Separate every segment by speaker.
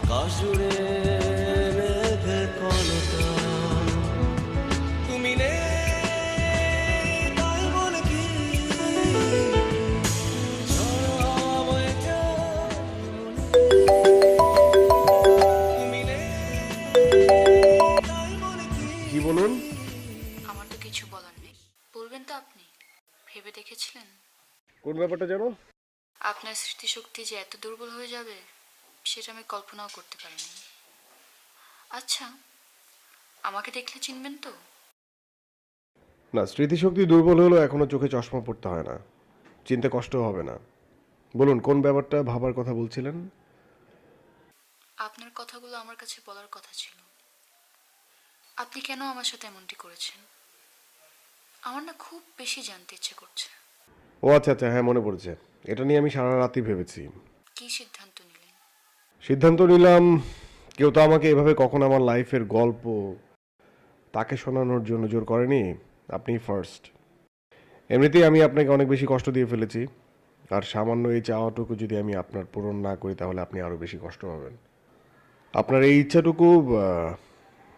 Speaker 1: আকাশ জুড়ে মেঘের কলতা, তুমি নেই তাই বলে কি ঝড় বয়ে যায় তুমি নেই তাই বলে কি বলুন।
Speaker 2: আমার তো কিছু বলার নেই, বলবেন তো আপনি? ভেবে দেখেছিলেন
Speaker 1: কোন ব্যাপারটা জানো?
Speaker 2: আপনার স্মৃতিশক্তি যে এত দুর্বল হয়ে যাবে সেটা আমি কল্পনাও করতে পারিনি। আচ্ছা, আমাকে দেখলে চিনবেন তো?
Speaker 1: না, স্মৃতিশক্তি দুর্বল হলেও এখনো চোখে চশমা পড়তে হয় না, চিনতে কষ্ট হবে না। বলুন কোন ব্যাপারটা ভাবার কথা বলছিলেন?
Speaker 2: আপনার কথাগুলো আমার কাছে বলার কথা ছিল। আপনি কেন আমার সাথে এমনটি করেছেন? আমার না খুব বেশি জানতে ইচ্ছে করছে।
Speaker 1: ও আচ্ছা আচ্ছা, হ্যাঁ মনে পড়েছে। এটা নিয়ে আমি সারা রাতই ভেবেছি।
Speaker 2: কি সিদ্ধান্ত নিলেন?
Speaker 1: সিদ্ধান্ত নিলাম, কেউ তো আমাকে এভাবে কখনো আমার লাইফের গল্প তাকে শোনানোর জন্য জোর করেনি। আপনি ফার্স্ট। এমনিতেই আমি আপনাকে অনেক বেশি কষ্ট দিয়ে ফেলেছি, আর সামান্য এই চাওয়াটুকু যদি আমি আপনার পূরণ না করি তাহলে আপনি আরও বেশি কষ্ট পাবেন। আপনার এই ইচ্ছাটুকু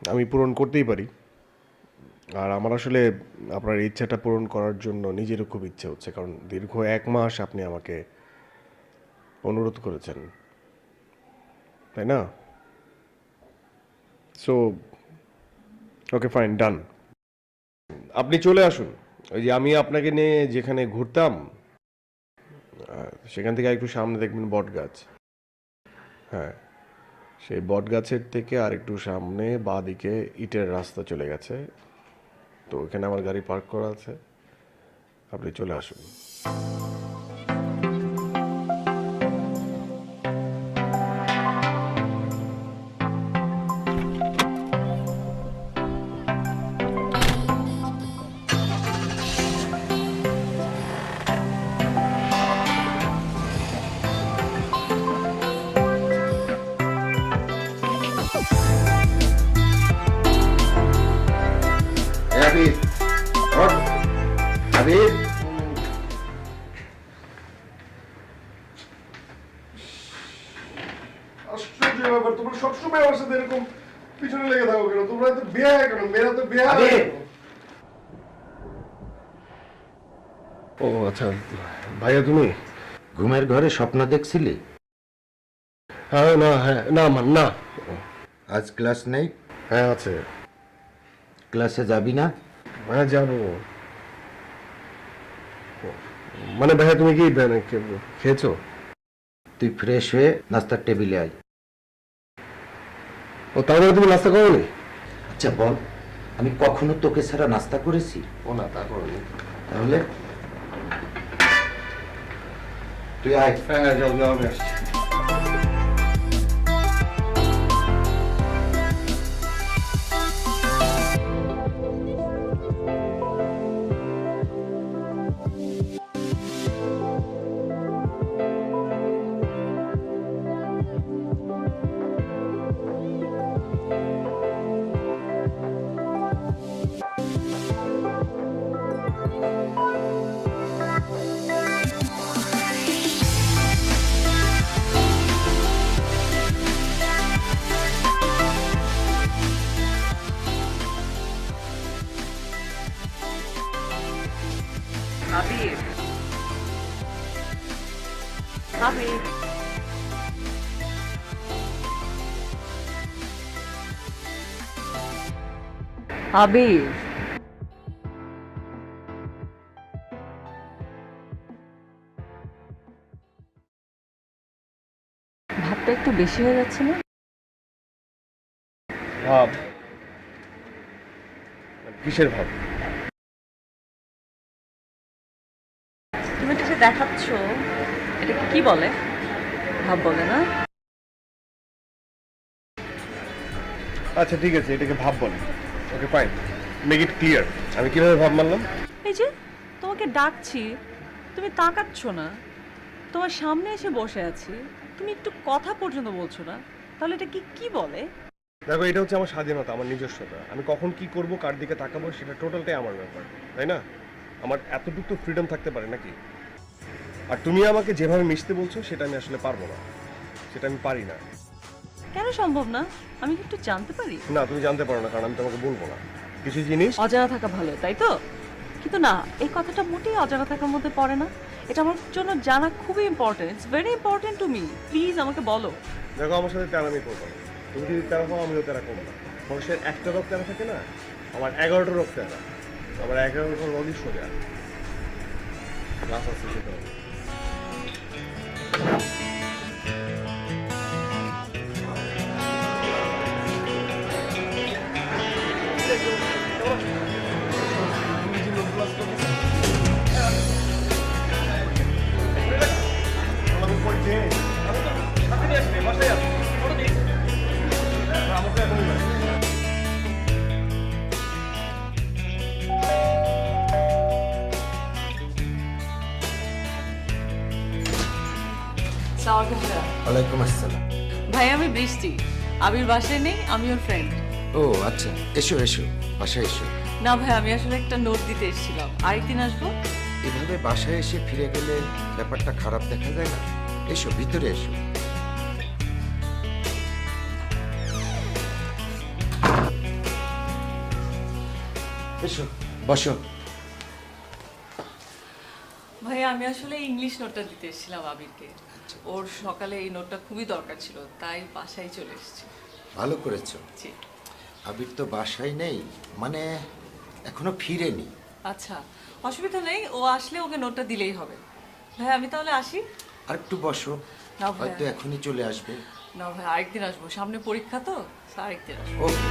Speaker 1: আমি পূরণ করতেই পারি। আর আমার আসলে আপনার এই ইচ্ছাটা পূরণ করার জন্য নিজেরও খুব ইচ্ছে হচ্ছে, কারণ দীর্ঘ 1 মাস আপনি আমাকে অনুরোধ করেছেন, তাই না? সো ওকে, ফাইন, ডান। আপনি চলে আসুন। ওই যে আমি আপনাকে নিয়ে যেখানে ঘুরতাম সেখান থেকে একটু সামনে দেখবেন বট গাছ। হ্যাঁ, সেই বট গাছের থেকে আর একটু সামনে বাঁ দিকে ইটের রাস্তা চলে গেছে, তো ওখানে আমার গাড়ি পার্ক করা আছে। আপনি চলে আসুন।
Speaker 3: হাবিব, ওঠ। হাবিব,
Speaker 1: আশ্চর্য ব্যাপার, তোমরা সবসময় আমার সাথে এরকম পিছনে লেগে থাকো কেন? তোমরা এত বেহায়া কেন? মেয়েরা তো বেহায়া।
Speaker 3: হাবিব।
Speaker 1: ও আচ্ছা, ভাইয়া তুমি?
Speaker 3: ঘুমের ঘরে স্বপ্ন দেখছিলি?
Speaker 1: হ্যাঁ না, হ্যাঁ না, মান না।
Speaker 3: আজ ক্লাস নেই?
Speaker 1: হ্যাঁ আছে।
Speaker 3: ক্লাসে যাবি না?
Speaker 1: হ্যাঁ যাবো। মানে ভাইয়া তুমি কি খেয়েছো?
Speaker 3: তুই ফ্রেশ হয়ে নাস্তার টেবিলে আয়।
Speaker 1: ও তার মানে তুমি নাস্তা করোনি?
Speaker 3: আচ্ছা বল, আমি কখনো তোকে ছাড়া নাস্তা করেছি?
Speaker 1: ও না, তা করোনি।
Speaker 3: তাহলে তুই আয়।
Speaker 1: হ্যাঁ যাও যাও, আমি আসছি।
Speaker 4: হাবিব, হাবিব, হাবিব, ভাবটা একটু বেশি হয়ে যাচ্ছে না?
Speaker 1: ভাব? কিসের ভাব?
Speaker 4: তুমি এটা যে দেখাচ্ছ, এটাকে কি বলে? ভাব বলে না?
Speaker 1: আচ্ছা ঠিক আছে, এটাকে ভাব বলে। Okay fine, make it clear. আমি কিভাবে ভাব মানলাম?
Speaker 4: এই যে তোমাকে ডাকছি, তুমি তাকাচ্ছ না। তোমার সামনে এসে বসে আছি, তুমি একটু কথা পর্যন্ত বলছো না, তাহলে এটা কি কি বলে?
Speaker 1: দেখো, এটা হচ্ছে আমার স্বাধীনতা, আমার নিজস্বতা। আমি কখন কি করব, কার দিকে তাকাবো, সেটা টোটালটাই আমার ব্যাপার, তাই না? আমার এতটুকু তো ফ্রিডম থাকতে পারে নাকি? আর তুমি আমাকে যেভাবে মিশতে বলছো সেটা আমি আসলে পারবো না, সেটা আমি পারি না।
Speaker 4: কেন সম্ভব না? আমি কি একটু জানতে পারি?
Speaker 1: না, তুমি জানতে পারো না, কারণ আমি তোমাকে বলবো না কিছু জিনিস।
Speaker 4: অজানা থাকা ভালো, তাই তো? কিন্তু না, এই কথাটা মোটেই অজানা থাকার মধ্যে পড়ে না। এটা আমার জন্য জানা খুবই important. It's very important to me. Please আমাকে বলো।
Speaker 1: দেখো, আমার সাথে তেরামি করবো না। তুমি যদি তেরা পাও, আমিও তেরা করবো না। মানুষের একটা রোগ তেরা থাকে না, আমার 11টা রোগ তেরা। আমার 11টা রোগই সোজা। ক্লাস আছে সেটা হবে।
Speaker 3: ওয়ালাইকুম আসসালাম।
Speaker 4: ভাই, আমি বৃষ্টি। আবির বাসায় নেই, আমি ওর ফ্রেন্ড।
Speaker 3: ও আচ্ছা, এসো এসো, বাসায় এসো।
Speaker 4: না ভাই, আমি আসলে একটা নোট দিতে এসেছিলাম। আরেকদিন আসবো।
Speaker 3: এভাবে বাসায় এসে ফিরে গেলে ব্যাপারটা খারাপ দেখা যায় না? এসো, ভিতরে এসো। এসো, বসো।
Speaker 4: ভাই, আমি আসলে ইংলিশ নোটটা দিতে এসেছিলাম আবিরকে। ওর সকালে এই নোটটা খুবই দরকার ছিল, তাই বাসায় চলে এসেছি।
Speaker 3: ভালো করেছো।
Speaker 4: জি।
Speaker 3: আবির তো বাসায় নেই, মানে এখনো ফিরেনি।
Speaker 4: আচ্ছা, অসুবিধা নেই। ও আসলে ওকে নোটটা দিলেই হবে। ভাই, আমি তাহলে আসি।
Speaker 3: আর একটু বসো,
Speaker 4: না ভাই।
Speaker 3: হয়তো এখনই চলে আসবে।
Speaker 4: না ভাই, আরেকদিন আসবো। সামনে পরীক্ষা তো, আরেকদিন আসবো।
Speaker 3: ওকে।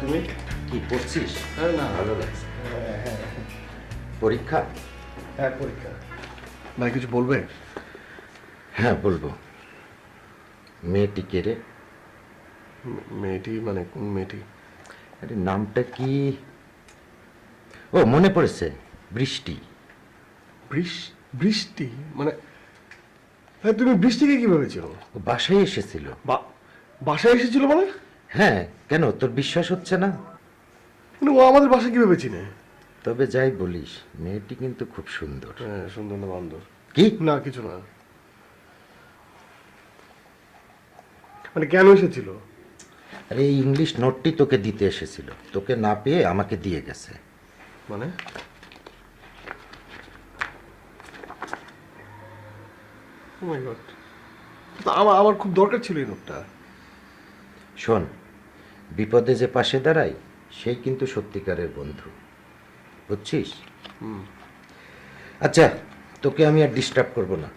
Speaker 1: তুমি
Speaker 3: কি পড়ছিস?
Speaker 1: হ্যাঁ, না।
Speaker 3: ভালো লাগছে। পরীক্ষা?
Speaker 1: হ্যাঁ, পরীক্ষা। ভাই, কিছু বলবে?
Speaker 3: হ্যাঁ, বলবো। মেয়েটি কে রে?
Speaker 1: মেয়েটি মানে কোন মেয়েটি?
Speaker 3: আরে নামটা কি? ও, মনে পড়েছে, বৃষ্টি।
Speaker 1: বৃষ্টি মানে? হ্যাঁ, তুমি বৃষ্টিকে কিভাবে চেনো?
Speaker 3: ও বাসায় এসেছিল।
Speaker 1: বাসায় এসেছিল মানে?
Speaker 3: হ্যাঁ, কেন তোর বিশ্বাস হচ্ছে না?
Speaker 1: মানে ও আমাদের বাসা কিভাবে চিনে?
Speaker 3: তবে যাই বলিস, মেয়েটি কিন্তু খুব সুন্দর।
Speaker 1: হ্যাঁ, সুন্দর না বান্দর?
Speaker 3: কি?
Speaker 1: না, কিছু না। মানে কেন এসেছিল?
Speaker 3: আরে এই ইংলিশ নোটটি তোকে দিতে এসেছিল, তোকে না পেয়ে আমাকে দিয়ে গেছে।
Speaker 1: মানে? ও মাই গড, আমার খুব দরকার ছিল এই নোটটা।
Speaker 3: শোন, বিপদে যে পাশে দাঁড়ায় সেই কিন্তু সত্যিকারের বন্ধু, বুঝছিস? আচ্ছা, তোকে আমি আর ডিস্টার্ব করব না।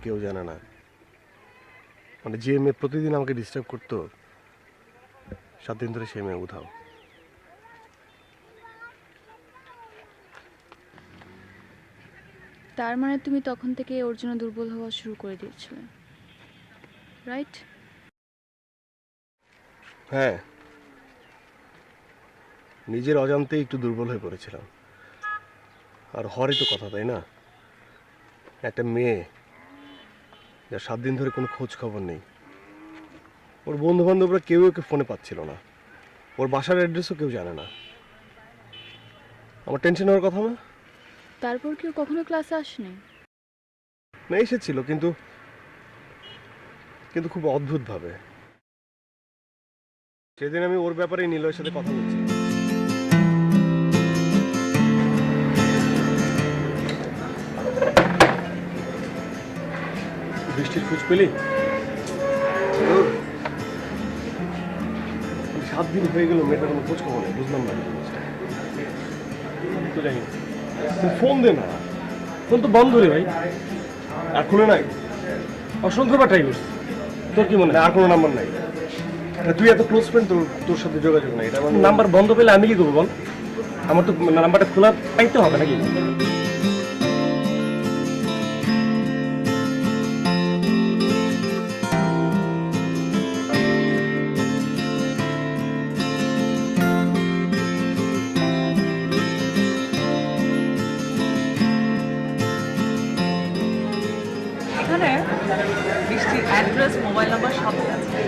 Speaker 1: কেউ জানে না, মানে যে মেয়ে প্রতিদিন আমাকে ডিস্টার্ব করতো, 7 দিন ধরে সেই মেয়ে উধাও।
Speaker 2: তার মানে তুমি তখন থেকে ওর জন্য দুর্বল হওয়া শুরু করে দিয়েছিলে, রাইট?
Speaker 1: হ্যাঁ, নিজের অজান্তেই একটু দুর্বল হয়ে পড়েছিলাম। আর হরই তো কথা, তাই না? একটা মেয়ে যার 7 দিন ধরে কোনো খোঁজ খবর নেই, ওর বন্ধু বান্ধবরা কেউ ওকে ফোনে পাচ্ছিল না, ওর বাসার অ্যাড্রেসও কেউ জানে না। আমার টেনশন হওয়ার কথা না?
Speaker 2: তারপর কেউ কখনো ক্লাসে আসেনি?
Speaker 1: না, এসেছিল, কিন্তু কিন্তু খুব অদ্ভুত ভাবে। সেদিন আমি ওর ব্যাপারে নীলয়ের সাথে কথা বলছি। বৃষ্টির খোঁজ পেলি? 7 দিন হয়ে গেল, মেয়েটার কোনো খোঁজ খবর নেই, বুঝলাম না জিনিসটা। তো জানি না, তুই ফোন দে না। ফোন তো বন্ধ রে ভাই, আর খুলে নাই। অসংখ্যবার ট্রাই করছি, তোর কি মনে হয় আর কোনো নাম্বার নাই? তুই এত ক্লোজ ফ্রেন্ড, তোর সাথে যোগাযোগ নাই, এটা মানে
Speaker 5: নাম্বার বন্ধ পেলে আমি কি করবো বল? আমার তো নাম্বারটা খোলা পাইতে হবে নাকি?
Speaker 4: এখানে বৃষ্টির অ্যাড্রেস, মোবাইল নাম্বার সবই আছে।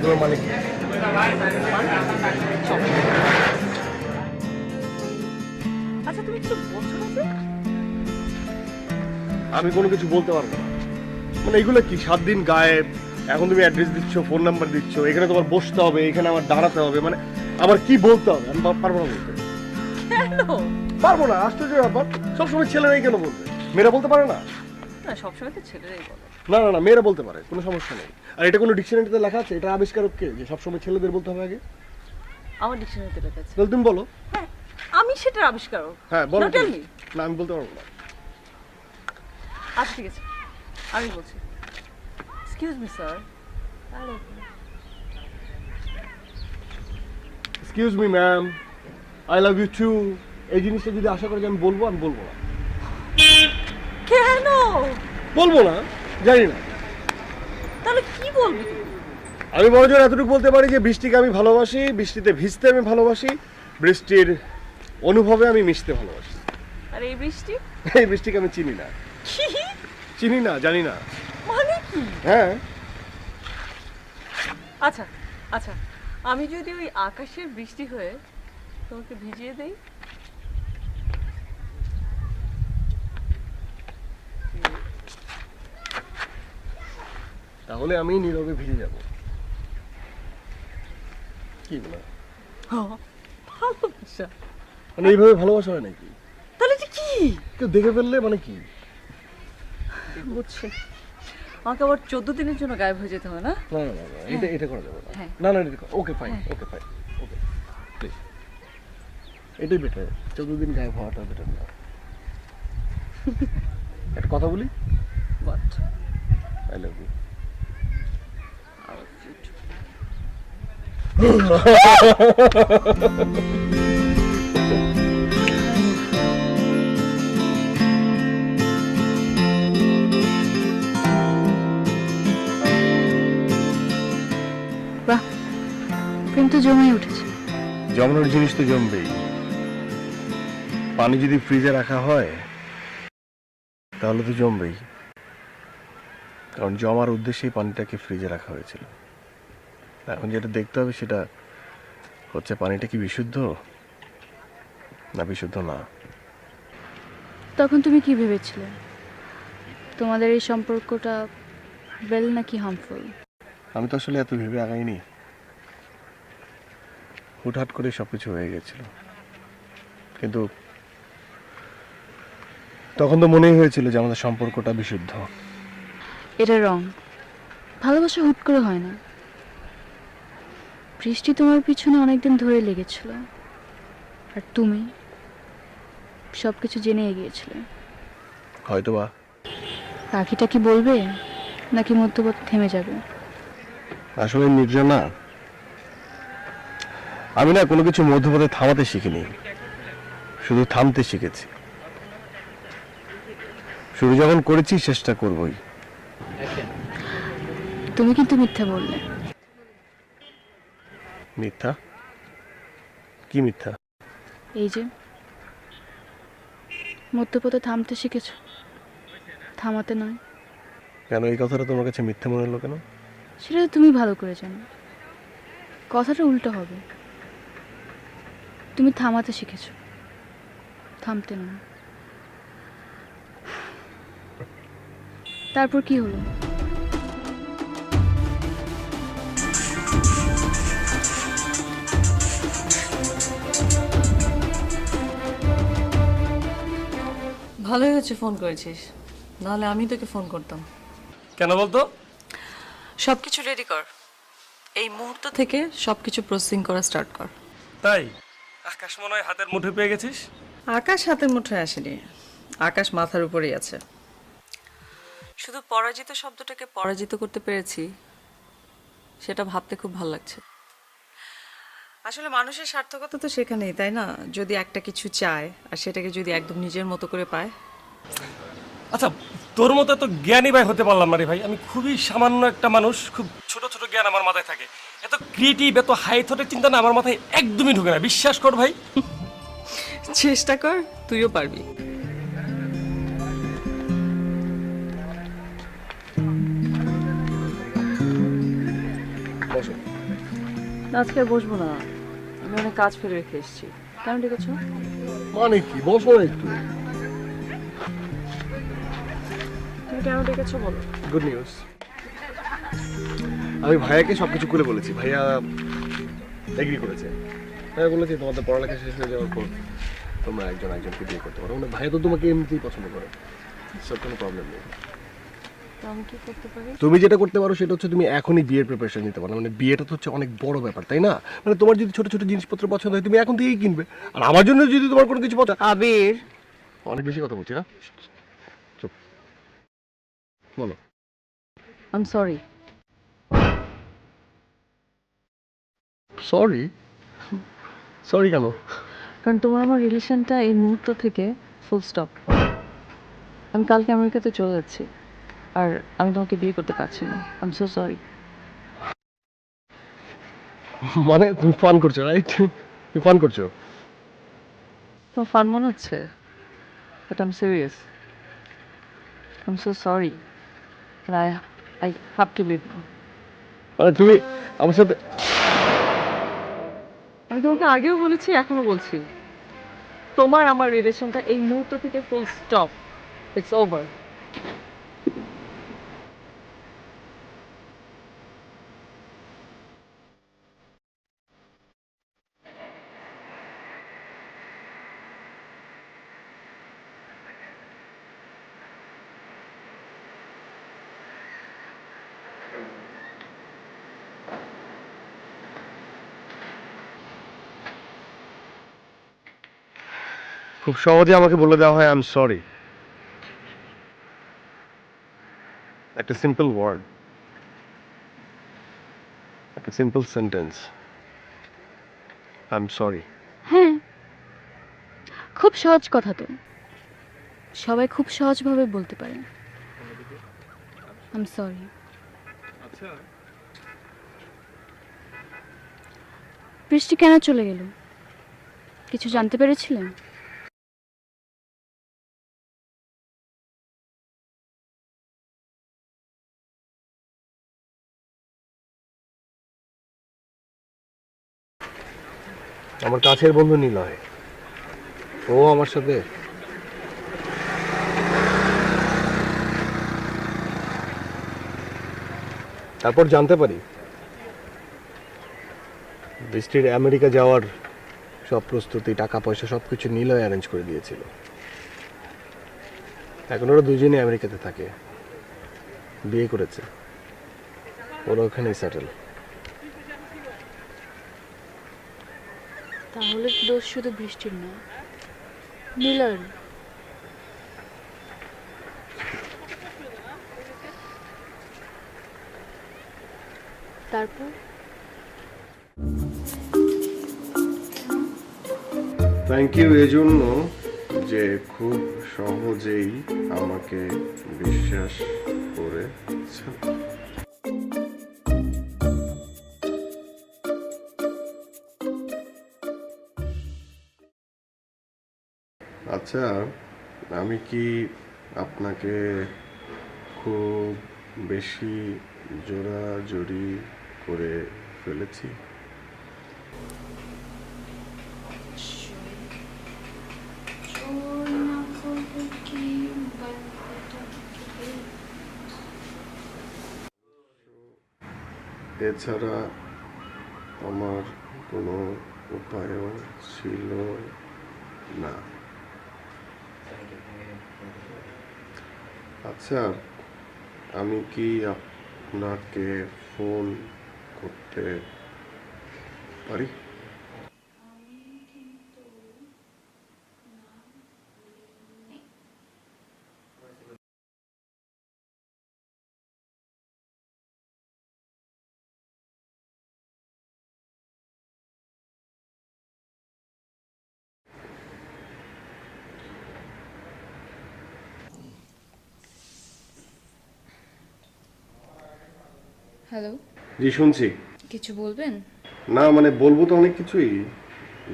Speaker 1: তোর মানে কি?
Speaker 4: আচ্ছা তুমি কিছু বলছো না যে?
Speaker 1: আমি কোনো কিছু বলতে পারবো না। মানে এগুলো কি 7 দিন গায়েব, এখন তুমি অ্যাড্রেস দিচ্ছ, ফোন নাম্বার দিচ্ছ, এখানে তোমার বসতে হবে, এখানে আমার দাঁড়াতে হবে, মানে আবার কি বলতে হবে? আমি পারবো না বলতে।
Speaker 4: কেন?
Speaker 1: পারবো না, আশ্চর্য ব্যাপার। সবসময় ছেলেরাই কেন বলবে? মেয়েরা বলতে পারে না?
Speaker 4: না, সবসময় তো ছেলেরাই বলে।
Speaker 1: না না না, মেয়েরা বলতে পারে, কোনো সমস্যা নেই। আর এটা কোনো ডিকশনারিতে লেখা আছে? এটা আবিষ্কারক কে যে সবসময় ছেলেদের বলতে হবে আগে?
Speaker 4: আমার ডিকশনারিতে লেখা আছে।
Speaker 1: তাহলে তুমি বলো।
Speaker 4: হ্যাঁ, আমি সেটার আবিষ্কারক।
Speaker 1: হ্যাঁ বলো
Speaker 4: Now tell
Speaker 1: তুমি।
Speaker 4: me.
Speaker 1: না আমি বলতে পারবো না।
Speaker 4: আচ্ছা ঠিক আছে, আমি বলছি। Excuse me sir.
Speaker 1: Excuse me ma'am, I love you too. এই জিনিসটা যদি আশা করে যে আমি বলবো, আমি বলবো না।
Speaker 4: কেন?
Speaker 1: বলবো না, জানি না।
Speaker 4: তাহলে কি বলবি তুমি?
Speaker 1: আমি বড় জোর এতটুকু বলতে পারি যে বৃষ্টিকে আমি ভালোবাসি, বৃষ্টিতে ভিজতে আমি ভালোবাসি, বৃষ্টির অনুভবে আমি মিশতে ভালোবাসি।
Speaker 4: আর এই বৃষ্টি?
Speaker 1: এই বৃষ্টিকে আমি চিনি না,
Speaker 4: কি?
Speaker 1: চিনি না, জানি না।
Speaker 4: মানে কি?
Speaker 1: হ্যাঁ
Speaker 4: আচ্ছা আচ্ছা, আমি যদি ওই আকাশের বৃষ্টি হয়ে তোমাকে ভিজিয়ে দেই?
Speaker 1: তাহলে আমি নীরবে ভিজে যাব। কি বলে?
Speaker 4: ভালোবাসা?
Speaker 1: মানে এইভাবে ভালোবাসা হয় নাকি?
Speaker 4: তাহলে এটা কি?
Speaker 1: কেউ দেখে ফেললে মানে কি?
Speaker 4: বুঝছি। আমাকে আবার 14 দিনের জন্য গায়েব হয়ে যেতে হবে না?
Speaker 1: না না না না, এটা করা যাবে না।
Speaker 4: হ্যাঁ।
Speaker 1: না না, okay fine, okay fine, okay please. এটাই বেটার, 14 দিন গায়েব হওয়াটা বেটার না। একটা কথা বলি,
Speaker 4: What?
Speaker 1: I love you.
Speaker 4: Our future.
Speaker 2: বাহ, প্রেম তো জমেই উঠেছে।
Speaker 1: জমানোর জিনিস তো জমবেই। পানি যদি ফ্রিজে রাখা হয় তাহলে তো জমবেই, কারণ জমার উদ্দেশ্যেই পানিটাকে ফ্রিজে রাখা হয়েছিল। এখন যেটা দেখতে হবে সেটা হচ্ছে পানিটা কি বিশুদ্ধ না বিশুদ্ধ না।
Speaker 2: তখন তুমি কি ভেবেছিলে? তোমাদের এই সম্পর্কটা ওয়েল নাকি হার্মফুল?
Speaker 1: আমি তো আসলে এত ভেবে আগাইনি, হুটহাট করে সবকিছু হয়ে গেছিল। কিন্তু তখন তো মনেই হয়েছিল যে আমাদের সম্পর্কটা বিশুদ্ধ।
Speaker 2: এটা রং। ভালোবাসা হুট করে হয় না। বৃষ্টি তোমার পিছনে অনেকদিন ধরে লেগেছিল, আর তুমি সবকিছু জেনে এগিয়েছিলে।
Speaker 1: হয়তোবা
Speaker 2: বাকিটা কি বলবে নাকি মধ্যপথ থেমে যাবে?
Speaker 1: আসলে নির্জনা, আমি না কোনো কিছু মধ্যপথে থামাতে শিখিনি, শুধু থামতে শিখেছি। শুরু যখন করেছি চেষ্টা করবই।
Speaker 2: তুমি কিন্তু মিথ্যা বললে।
Speaker 1: মিথ্যা? কি মিথ্যা?
Speaker 2: এই যে মধ্যপথে থামতে শিখেছ, থামাতে নয়।
Speaker 1: কেন এই কথাটা তোমার কাছে মিথ্যা মনে হলো কেন?
Speaker 2: সেটা তো তুমি ভালো করে জানো। কথাটা উল্টো হবে। তুমি থামাতে শিখেছ, থামতে নয়। তারপর কি হলো?
Speaker 4: ভালোই হচ্ছে ফোন করেছিস, নাহলে আমি তোকে ফোন করতাম।
Speaker 5: কেন বলতো?
Speaker 4: সব কিছু রেডি কর, এই মুহূর্ত থেকে সব কিছু প্রসেসিং করা স্টার্ট কর।
Speaker 5: তাই আকাশ মনে হয় হাতের মুঠে পেয়ে গেছিস।
Speaker 4: আকাশ হাতের মুঠোয় আসেনি, আকাশ মাথার উপরেই আছে। শুধু পরাজিত শব্দটাকে পরাজিত করতে পেরেছি, সেটা ভাবতে খুব ভালো লাগছে। আসলে মানুষের সার্থকতা তো সেখানেই, তাই না? যদি একটা কিছু চায় আর সেটাকে যদি একদম নিজের মতো করে পায়।
Speaker 5: আচ্ছা, তোর মতো এত জ্ঞানী ভাই হতে পারলাম না রে ভাই। আমি খুবই সামান্য একটা মানুষ, খুব ছোট ছোট জ্ঞান আমার মাথায় থাকে। এত ক্রিয়েটিভ, এত হাই থটের চিন্তা না আমার মাথায় একদমই ঢোকে না, বিশ্বাস কর ভাই।
Speaker 4: চেষ্টা কর, তুইও পারবি।
Speaker 1: বসো।
Speaker 4: আজকে আর বসবো না, আমি অনেক কাজ ফেলে রেখে এসেছি। কেন ডেকেছো?
Speaker 1: মানে কি, বসো না একটু।
Speaker 4: তুমি কেন ডেকেছো বলো।
Speaker 1: গুড নিউজ, আমি ভাইয়াকে সবকিছু খুলে বলেছি। ভাইয়া এগ্রি করেছে। ভাইয়া বলেছে তোমাদের পড়ালেখা শেষ হয়ে যাওয়ার পর তোমরা একজন একজনকে বিয়ে করতে পারো। মানে ভাইয়া তো তোমাকে এমনিতেই পছন্দ করে, সব কোনো প্রবলেম নেই।
Speaker 4: তো আমি কি করতে পারি?
Speaker 1: তুমি যেটা করতে পারো সেটা হচ্ছে তুমি এখনই বিয়ের প্রিপারেশন নিতে পারো। মানে বিয়েটা তো হচ্ছে অনেক বড় ব্যাপার, তাই না? মানে তোমার যদি ছোট ছোট জিনিসপত্র পছন্দ হয় তুমি এখন থেকেই কিনবে। আর আমার জন্য যদি তোমার কোনো কিছু পছন্দ,
Speaker 4: আবির,
Speaker 1: অনেক বেশি কথা বলছি না, চুপ, বলো।
Speaker 4: I am sorry.
Speaker 1: Sorry? Sorry কেন?
Speaker 4: কারণ তোমার আমার রিলেশনটা এই মুহূর্ত থেকে ফুল স্টপ। আমি কালকে আমেরিকাতে চলে যাচ্ছি, আর আমি তোমাকে বিয়ে করতে পারছি না। I am so sorry.
Speaker 1: মানে তুমি ফান করছো, রাইট? তুমি ফান করছো।
Speaker 4: তোমার ফান মনে হচ্ছে, but I am serious. I am so sorry. I have to leave.
Speaker 1: মানে তুমি আমার সাথে,
Speaker 4: আমি তোমাকে আগেও বলেছি, এখনো বলছি, তোমার আমার রিলেশনটা এই মুহূর্ত থেকে ফুল স্টপ। It's over.
Speaker 1: খুব সহজে আমাকে বলে দেওয়া হয় আই এম সরি। একটা সিম্পল ওয়ার্ড, একটা simple sentence, I am sorry.
Speaker 2: হ্যাঁ, খুব সহজ কথা তো, সবাই খুব সহজভাবে বলতে পারে আই এম সরি। বৃষ্টি কেন চলে গেল? কিছু জানতে পেরেছিলেন?
Speaker 1: আমার কাছের বন্ধু নিলয়, ও আমার সাথে তারপর জানতে পারি বৃষ্টির আমেরিকা যাওয়ার সব প্রস্তুতি, টাকা পয়সা সবকিছু নিলয় অ্যারেঞ্জ করে দিয়েছিল। এখন ওরা দুজনে আমেরিকাতে থাকে, বিয়ে করেছে, ওরা ওখানেই সেটেল।
Speaker 2: তাহলে দোষ শুধু বৃষ্টির না, নীলার। তারপর
Speaker 1: থ্যাংক ইউ এজন্য যে খুব সহজেই আমাকে বিশ্বাস করেছেন। আচ্ছা, আমি কি আপনাকে খুব বেশি জোরাজুরি করে ফেলেছি? এছাড়া আমার কোনো উপায়ও ছিল না। আচ্ছা, আমি কি আপনাকে ফোন করতে পারি?
Speaker 2: হ্যালো,
Speaker 1: জি শুনছি।
Speaker 2: কিছু বলবেন?
Speaker 1: না মানে বলবো তো অনেক কিছুই,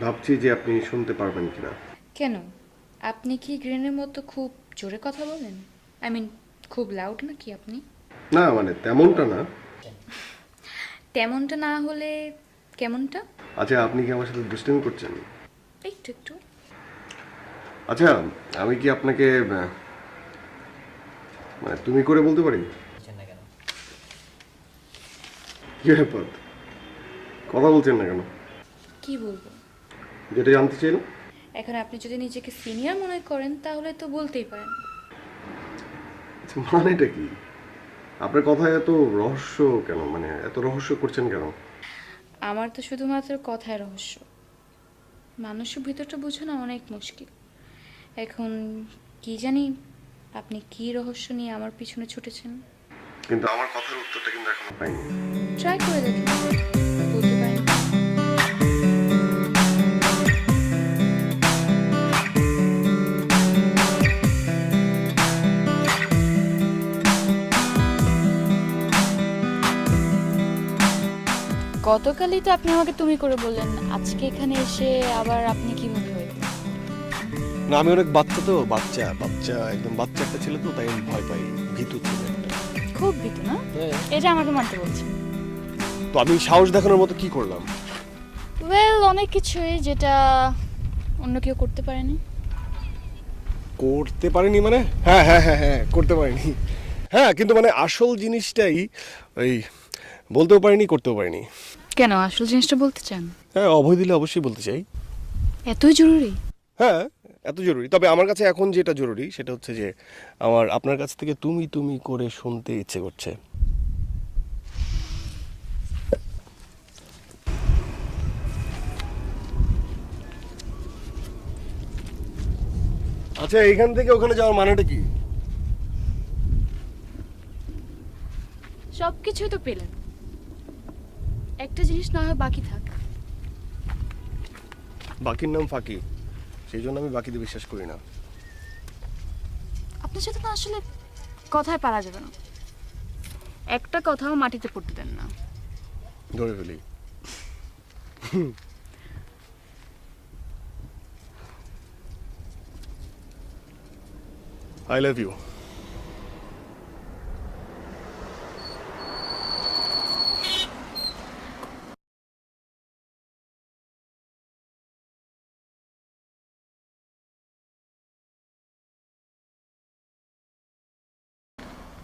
Speaker 1: ভাবছি যে আপনি শুনতে পারবেন কিনা।
Speaker 2: কেন, আপনি কি গ্রেনের মতো খুব জোরে কথা বলেন? আই মিন, খুব লাউড নাকি আপনি?
Speaker 1: না মানে তেমনটা না।
Speaker 2: তেমনটা না হলে কেমনটা?
Speaker 1: আচ্ছা আপনি কি আমার সাথে দুষ্টামি করছেন?
Speaker 2: একটু একটু।
Speaker 1: আচ্ছা আমি কি আপনাকে মানে তুমি করে বলতে পারি? কি ব্যাপার, কথা বলছেন না কেন?
Speaker 2: কি বলবো?
Speaker 1: যেটা জানতে চাইলাম।
Speaker 2: এখন আপনি যদি নিজেকে সিনিয়র মনে করেন তাহলে তো বলতেই পারেন।
Speaker 1: আচ্ছা মানেটা কি? আপনার কথায় এত রহস্য কেন, মানে এত রহস্য করছেন কেন?
Speaker 2: আমার তো শুধুমাত্র কথায় রহস্য, মানুষের ভিতরটা বোঝানো অনেক মুশকিল। এখন কি জানি আপনি কি রহস্য নিয়ে আমার পিছনে ছুটেছেন।
Speaker 1: কিন্তু আমার কথার উত্তরটা কিন্তু এখনো পাইনি।
Speaker 2: ট্রাই করে দেখুন, বলতে পারেন। গতকালই তো আপনি আমাকে তুমি করে বললেন, আজকে এখানে এসে আবার আপনি কিভাবে হইলেন?
Speaker 1: না আমি অনেক বাচ্চা তো, বাচ্চা বাচ্চা একদম বাচ্চা একটা ছেলে তো, তাই আমি ভয় পাই, ভীতু ছিল একটা।
Speaker 2: খুব ভীতু না? এটা আমাকে মানতে বলছেন?
Speaker 1: তো আমি সাহস দেখানোর মতো কি করলাম?
Speaker 2: ওয়েল, অনেক কিছুই যেটা অন্য কেউ করতে পারেনি।
Speaker 1: করতে পারিনি মানে? হ্যাঁ হ্যাঁ হ্যাঁ হ্যাঁ করতে পারিনি। হ্যাঁ কিন্তু মানে আসল জিনিসটাই ওই বলতেও পারিনি, করতেও পারিনি।
Speaker 2: কেন, আসল জিনিসটা বলতে চান?
Speaker 1: হ্যাঁ অভয় দিলে অবশ্যই বলতে চাই।
Speaker 2: এতই জরুরি?
Speaker 1: হ্যাঁ এত জরুরি, তবে আমার কাছে এখন যেটা জরুরি সেটা হচ্ছে যে আমার আপনার কাছ থেকে তুমি তুমি করে শুনতে ইচ্ছে করছে। আচ্ছা এইখান থেকে ওখানে যাওয়ার মানেটা কি?
Speaker 2: সব কিছুই তো পেলেন, একটা জিনিস না হয় বাকি থাক।
Speaker 1: বাকির নাম ফাঁকি, সেই জন্য আমি বাকিতে বিশ্বাস করি না।
Speaker 2: আপনার সাথে না আসলে কথায় পারা যাবে না, একটা কথাও মাটিতে পড়তে দেন না।
Speaker 1: ধরে ফেলি। I love you.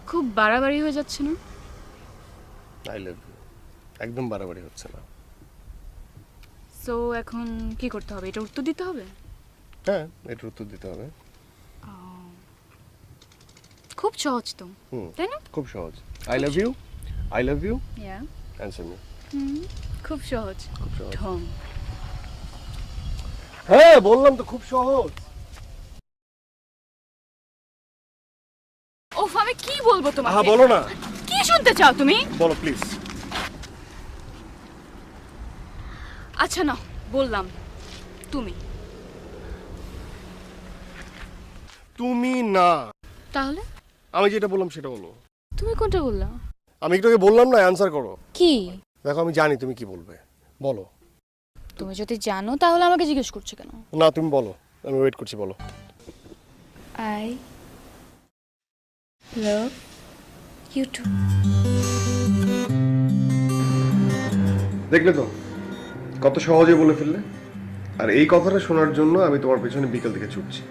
Speaker 2: খুব বাড়াবাড়ি হয়ে যাচ্ছে না?
Speaker 1: আই লাভ ইউ একদম বাড়াবাড়ি হচ্ছে না।
Speaker 2: সো এখন কি করতে হবে, এটা উত্তর দিতে হবে?
Speaker 1: হ্যাঁ এটার উত্তর দিতে হবে।
Speaker 2: খুব সহজ তো,
Speaker 1: হুম
Speaker 2: তাই না?
Speaker 1: খুব সহজ। I love you, I love you,
Speaker 2: yeah,
Speaker 1: answer me.
Speaker 2: খুব সহজ।
Speaker 1: খুব সহজ।
Speaker 2: ঢং।
Speaker 1: হ্যাঁ বললাম তো খুব সহজ।
Speaker 2: ওফ, আমি কি বলবো
Speaker 1: হ্যাঁ
Speaker 2: তোমাকে?
Speaker 1: বলো না।
Speaker 2: কি শুনতে চাও তুমি?
Speaker 1: বলো প্লিজ।
Speaker 2: আচ্ছা না, বললাম তুমি।
Speaker 1: তুমি না,
Speaker 2: তাহলে
Speaker 1: আমি যেটা বললাম সেটা বলো।
Speaker 2: তুমি কোনটা বললা?
Speaker 1: আমি একটু আগে বললাম না, অ্যানসার করো।
Speaker 2: কি?
Speaker 1: দেখো আমি জানি তুমি কি বলবে, বলো।
Speaker 2: তুমি যদি জানো তাহলে আমাকে জিজ্ঞেস করছো কেন?
Speaker 1: না তুমি বলো, আমি ওয়েট করছি, বলো।
Speaker 2: I love you too.
Speaker 1: দেখলে তো কত সহজে বলে ফেললে। আর এই কথাটা শোনার জন্য আমি তোমার পেছনে বিকেল থেকে ছুটছি।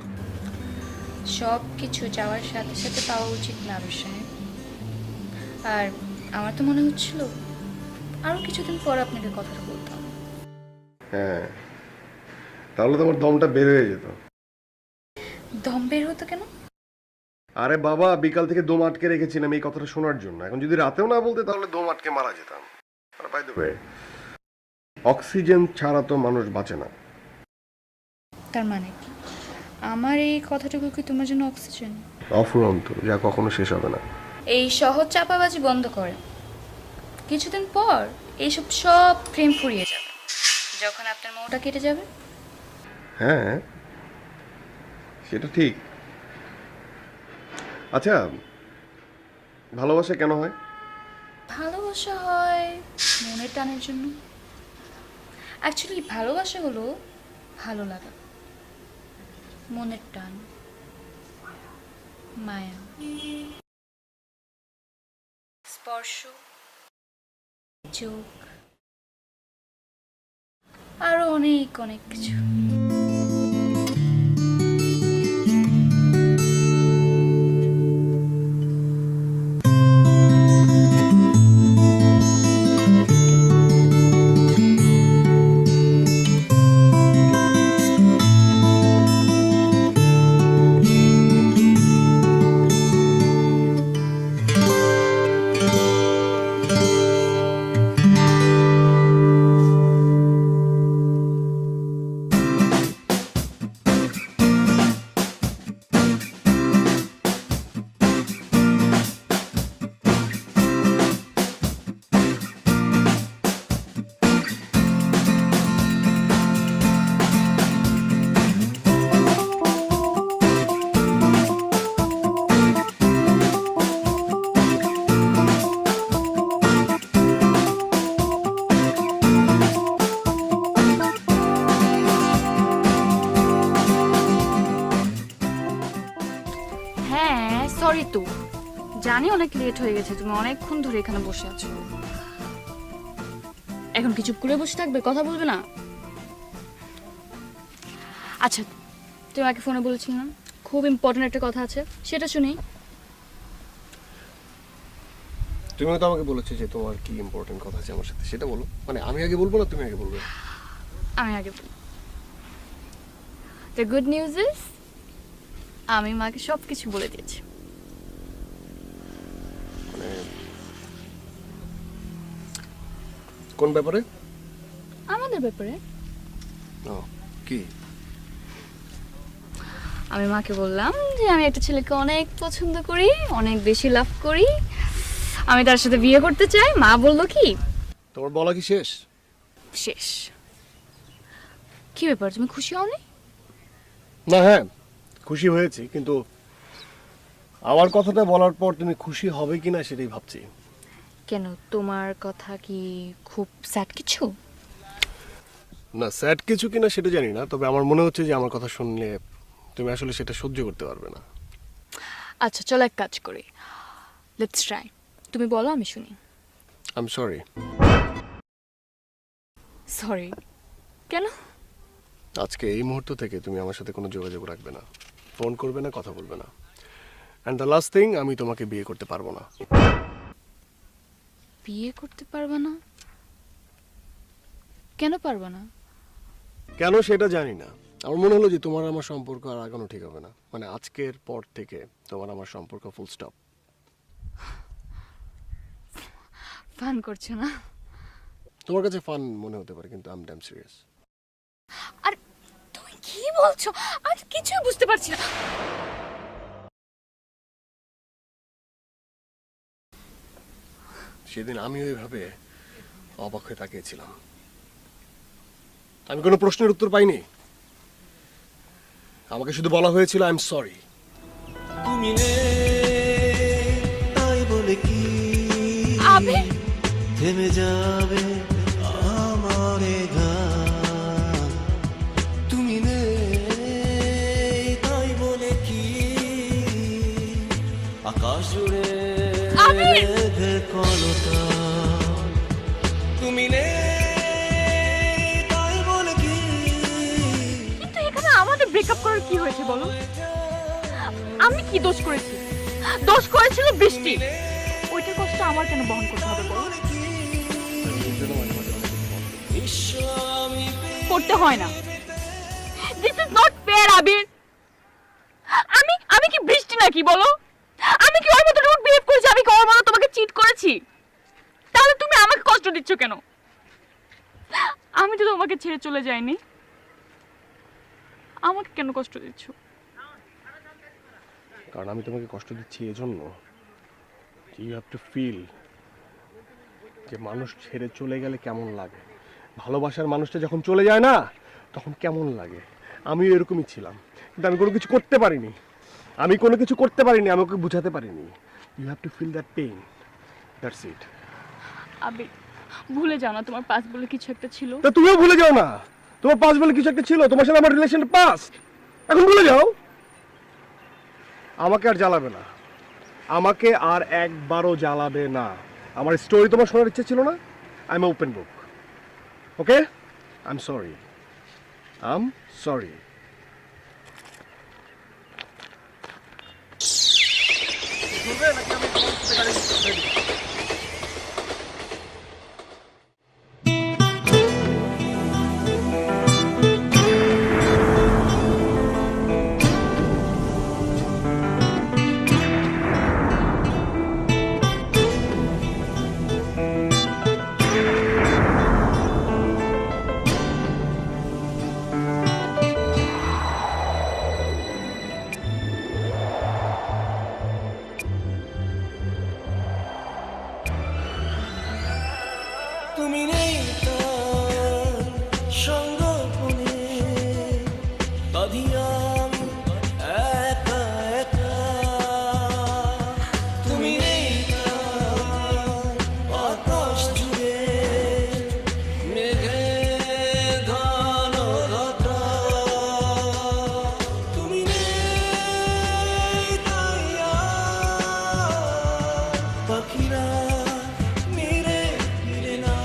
Speaker 2: সব কিছু যাওয়ার সাথে সাথে পাওয়া উচিত না সাহেব। আর আমার তো মনে হচ্ছিল আরো কিছুদিন পর আপনাকে কথাটা বলতাম।
Speaker 1: হ্যাঁ তাহলে তোমার দমটা বের হয়ে যেত।
Speaker 2: দম বের হতো কেন?
Speaker 1: আরে বাবা বিকাল থেকে দম আটকে রেখেছিলাম এই কথাটা শোনার জন্য। এখন যদি রাতেও না বলতে তাহলে দম আটকে মারা যেতাম। আর বাই দ্য ওয়ে, অক্সিজেন ছাড়া তো মানুষ বাঁচে না।
Speaker 2: তার মানে কি আমার এই কথাটুকু কি তোমার জন্য অক্সিজেন?
Speaker 1: অফুরন্ত, যা কখনো শেষ হবে না।
Speaker 2: এই সহজ চাপাবাজি বন্ধ করে, কিছুদিন পর এইসব সব প্রেম ফুরিয়ে যাবে যখন আপনার মনটা কেটে যাবে।
Speaker 1: হ্যাঁ সেটা ঠিক। আচ্ছা ভালোবাসা কেন হয়?
Speaker 2: ভালোবাসা হয় মনের টানের জন্য। অ্যাকচুয়ালি ভালোবাসা হলো ভালো লাগা, মনের টান, মায়া, স্পর্শ, চোখ, আরো অনেক অনেক কিছু। হ্যাঁ সরি তো, জানি অনেক লেট হয়ে গেছে, তুমি অনেকক্ষণ ধরে এখানে বসে আছো। এখন কি চুপ করে বসে থাকবে, কথা বলবে না? আচ্ছা, তুমি আমাকে ফোনে বলেছিলে না খুব ইম্পর্টেন্ট একটা কথা আছে, সেটা শুনি।
Speaker 1: তুমি তো আমাকে বলেছো যে তোমার কি ইম্পর্টেন্ট কথা আছে আমার সাথে, সেটা বলো। মানে আমি আগে বলবো না তুমি আগে বলবে?
Speaker 2: আমি আগে বলি। দ্য গুড নিউজ ইজ আমি মাকে সব কিছু বলে দিয়েছি।
Speaker 1: মানে কোন ব্যাপারে?
Speaker 2: আমাদের ব্যাপারে।
Speaker 1: ও, কি?
Speaker 2: আমি মাকে বললাম যে আমি একটা ছেলেকে অনেক পছন্দ করি, অনেক বেশি লাভ করি, আমি তার সাথে বিয়ে করতে চাই। মা বললো কি,
Speaker 1: তোমার বলা কি শেষ?
Speaker 2: শেষ। কি ব্যাপার, তুমি খুশি হওনি?
Speaker 1: না, হ্যাঁ খুশি হয়েছি, কিন্তু আমার কথাটা বলার পর তুমি খুশি হবে কিনা সেটাই ভাবছি।
Speaker 2: কেন, তোমার কথা কি খুব স্যাড কিছু?
Speaker 1: না, স্যাড কিছু কিনা সেটা জানি না, তবে আমার মনে হচ্ছে যে আমার কথা শুনলে তুমি আসলে সেটা সহ্য করতে পারবে না।
Speaker 2: আচ্ছা চলো এক কাজ করি, লেটস ট্রাই। তুমি বলো, আমি শুনি।
Speaker 1: I am sorry.
Speaker 2: সরি কেন?
Speaker 1: আজকে এই মুহূর্ত থেকে তুমি আমার সাথে কোনো যোগাযোগ রাখবে না, ফোন করবে না, কথা বলবে না। অ্যান্ড দ্য লাস্ট থিং, আমি তোমাকে বিয়ে করতে পারবো না।
Speaker 2: বিয়ে করতে পারবে না? কেন পারবে না?
Speaker 1: কেন সেটা জানি না, আমার মনে হলো যে তোমার আমার সম্পর্ক আর আগানো ঠিক হবে না। মানে আজকের পর থেকে তোমার আমার সম্পর্ক ফুল স্টপ।
Speaker 2: ফান করছো না?
Speaker 1: তোমার কাছে ফান মনে হতে পারে, কিন্তু আই এম ড্যাম সিরিয়াস।
Speaker 2: আর তুমি কি বলছো? আর কিছুই বুঝতে পারছি না।
Speaker 1: সেদিন আমি ওইভাবে অবাক হয়ে তাকিয়েছিলাম, আমি কোনো প্রশ্নের উত্তর পাইনি। আমাকে শুধু বলা হয়েছিল আই এম সরি।
Speaker 6: তুমি তাই বলে কি
Speaker 2: আবে
Speaker 6: থেমে যাবে আমার এ গান? তুমি তাই বলে কি আকাশ জুড়ে মেঘে কলতা? তুমি তাই বলে কি
Speaker 4: কিন্তু এখানে আমাদের ব্রেকআপ করার কি হয়েছে বলো? আমি কি দোষ করেছি? দোষ করেছিল বৃষ্টি। ওইটার কষ্ট আমার কেন বহন করতে হবে বলো? করতে হয় না। দিস ইজ নট ফেয়ার আবির। আমি কি বৃষ্টি নাকি বলো? আমি কি ওর মতো রুড বিহেভ করেছি? আমি কি ওর মতো তোমাকে চিট করেছি? তাহলে তুমি আমাকে কষ্ট দিচ্ছ কেন? আমি তো তোমাকে ছেড়ে চলে যাইনি, আমাকে কেন কষ্ট দিচ্ছ?
Speaker 1: কারণ আমি তোমাকে কষ্ট দিচ্ছি এজন্য ইউ হ্যাভ টু ফিল যে মানুষ ছেড়ে চলে গেলে কেমন লাগে, ভালোবাসার মানুষটা যখন চলে যায় না তখন কেমন লাগে। আমিও এরকমই ছিলাম, কিন্তু আমি কোনো কিছু করতে পারিনি। আমি ওকে বুঝাতে পারিনি। You have to feel that pain, that's it.
Speaker 4: Abir ভুলে যাও না তোমার পাস বলে কিছু একটা ছিল।
Speaker 1: তা তুমিও ভুলে যাও না, তোমার পাস বলে কিছু একটা ছিল, তোমার সাথে আমার রিলেশন পাস, এখন ভুলে যাও। আমাকে আর জ্বালাবে না, আমাকে আর একবারও জ্বালাবে না। আমার স্টোরি তোমার শোনার ইচ্ছে ছিল না, I am open book. Okay, I am sorry, I am sorry.
Speaker 6: তুমি নেই তার সঙ্গপনে বাঁধি আমি একা একা। তুমি নেই তার আকাশ জুড়ে মেঘে ঘন ঘটা। তুমি নেই তাই পাখিরা মেরে ফিরে না।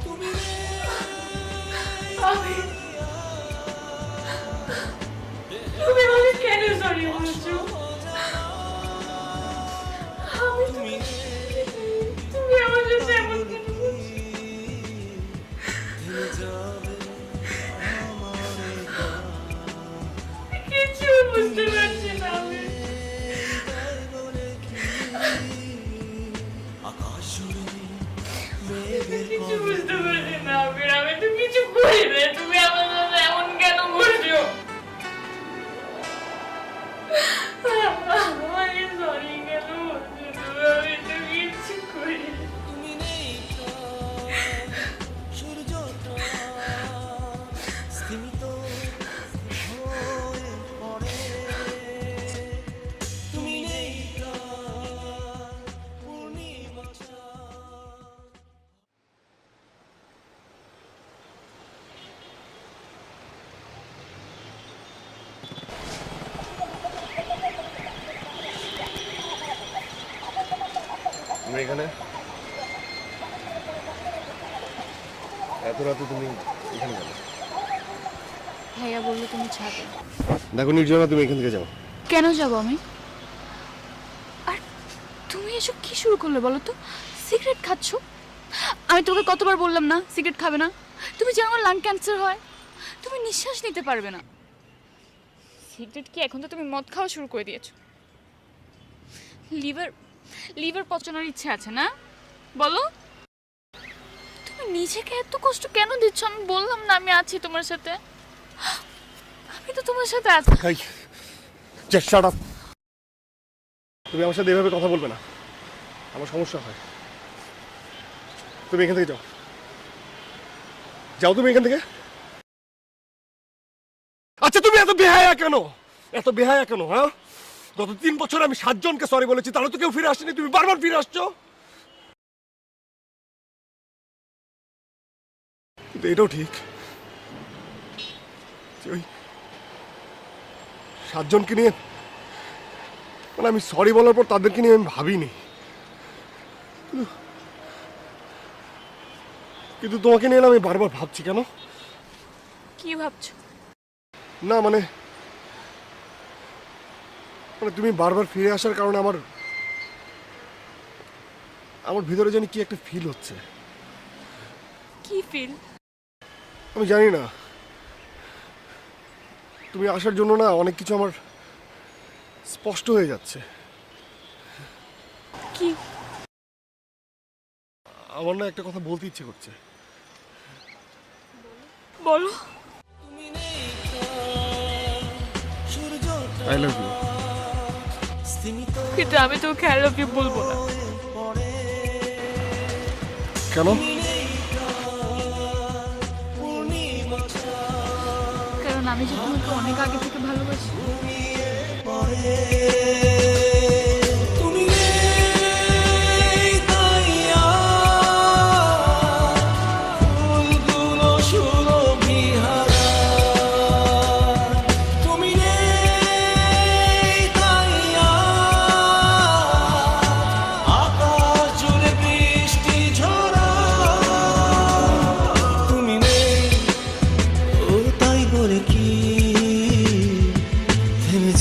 Speaker 6: তুমি
Speaker 4: তুমি আমাকে কেন সরি বলছো? তুমি আমার সাথে এমন কেন কিছু বুঝতে পারছি না আমি।
Speaker 6: আকাশ জুড়ে
Speaker 4: কিছু বুঝতে পারছি না আবির, আমি তো কিছু করি না, তুমি আমার সাথে এমন কেন করছো? আমাকে সরি কেন বলছো? আমি তো কিছু করি না।
Speaker 6: তুমি নেই সূর্যটা স্থিমিত হয়ে পড়ে। তুমি নেই পূর্ণিমাটা।
Speaker 1: তুমি এখানে এত রাতে, তুমি এখানে কেন?
Speaker 2: ভাইয়া বললো তুমি যাবে।
Speaker 1: দেখো নির্জনা, তুমি এখান থেকে যাও।
Speaker 2: কেন যাবো আমি? আর তুমি এসব কি শুরু করলে বলো তো? সিগারেট খাচ্ছো? আমি তোমাকে কতবার বললাম না সিগারেট খাবে না? তুমি জানো আমার লাং ক্যান্সার হয়, তুমি নিঃশ্বাস নিতে পারবে না। সিগারেট কি, এখন তো তুমি মদ খাওয়া শুরু করে দিয়েছো। লিভার পচানোর ইচ্ছে আছে না? বলো, তুমি নিজেকে এত কষ্ট কেন দিচ্ছ? আমি বললাম না আমি আছি তোমার সাথে, আমি তো তোমার সাথে আছি।
Speaker 1: Just shut up. তুমি আমার সাথে এভাবে কথা বলবে না, আমার সমস্যা হয়। তুমি এখান থেকে যাও, যাও তুমি এখান থেকে। আচ্ছা তুমি এত বেহায়া কেন, এত বেহায়া কেন? হ্যাঁ, গত 3 বছর আমি 7 জনকে সরি বলেছি, তাহলে তো কেউ ফিরে আসেনি, তুমি বারবার ফিরে আসছো। কিন্তু এটাও ঠিক যে ওই 7 জনকে নিয়ে, মানে আমি সরি বলার পর তাদেরকে নিয়ে আমি ভাবিনি, কিন্তু তোমাকে নিয়ে আমি বারবার ভাবছি। কেন?
Speaker 2: কি ভাবছো?
Speaker 1: না মানে তুমি বারবার ফিরে আসার কারণে আমার ভিতরে জানি কি একটা ফিল হচ্ছে।
Speaker 2: কি ফিল?
Speaker 1: আমি জানি না, তুমি আসার জন্য না অনেক কিছু আমার স্পষ্ট হয়ে যাচ্ছে।
Speaker 2: কি?
Speaker 1: আমার না একটা কথা বলতে ইচ্ছে করছে।
Speaker 2: বলো।
Speaker 6: তুমি নেই সূর্যটা
Speaker 1: আই লাভ ইউ।
Speaker 6: স্থিমিত
Speaker 2: কিন্তু আমি তোকে আই লাভ ইউ বলবো না।
Speaker 6: হয়ে পড়ে।
Speaker 1: কেন?
Speaker 6: পূর্ণিমাটা
Speaker 2: কারণ আমি যে তোমাকে অনেক আগে থেকে ভালোবাসি।
Speaker 6: তুমি নেই তাই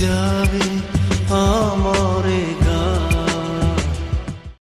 Speaker 6: যাবে আমারে